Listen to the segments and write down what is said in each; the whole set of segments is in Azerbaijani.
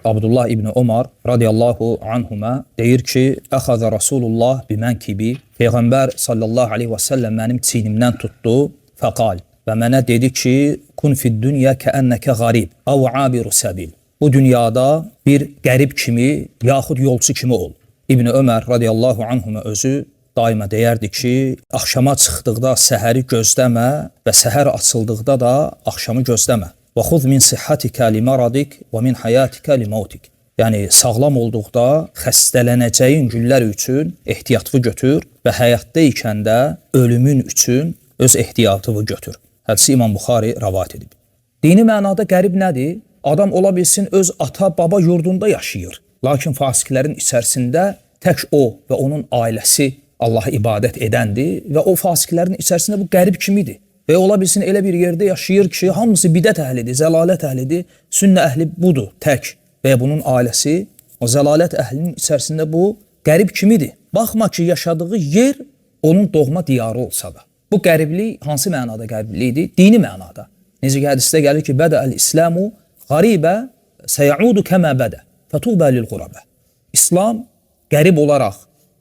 Abdullah ibn Ömər radiyallahu anhuma deyir ki, "Əxəzə Rasulullah bimənkibi." Peyğəmbər sallallahu aleyhi və səlləm mənim çiynimdən tutdu, fəqal və mənə dedi ki, "Kun fid-dunya kəənnəkə qarib, əv abiru səbil." Bu dünyada bir qərib kimi, yaxud yolçu kimi ol. İbn Ömər radiyallahu anhuma özü daima deyərdi ki, axşama çıxdıqda səhəri gözləmə və səhər açıldıqda da axşamı gözləmə. Və xuz min sihhatika li maradik və min hayatika li mautik. Yəni sağlam olduqda xəstələnəcəyin günlər üçün ehtiyatını götür və həyatda ikən də ölümün üçün öz ehtiyatını götür. Hədisi İmam Buxari rivayet edib. Dini mənada qərib nədir? Adam ola bilsin öz ata, baba yurdunda yaşayır. Lakin fasiqlərin içərisində tək o və onun ailəsi Allaha ibadət edəndir və o fasiqlərin içərisində bu qərib kimidir. Və ola bilsin elə bir yerdə yaşayır ki, hamısı bidət əhlidir, zəlalət əhlidir, sünnə əhli budur tək və bunun ailəsi o zəlalət əhlinin içərisində bu qərib kimidir. Baxma ki, yaşadığı yer onun doğma diyarı olsa da. Bu qəriblik hansı mənada qəriblikdir? Dini mənada. Necə ki, hədisdə gəlir ki, "Bədəəl-İslamu qaribə səyaudu kəmə bədə, fətubə lil-qurabə." İslam qərib olaraq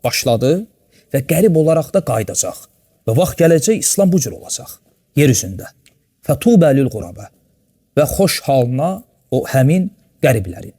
başladı və qərib olaraq da qayıdacaq. Və vaxt gələcək, İslam bu cür olacaq yer üzündə. Fətubə lil-qurabə və xoş halına o həmin qəriblərin.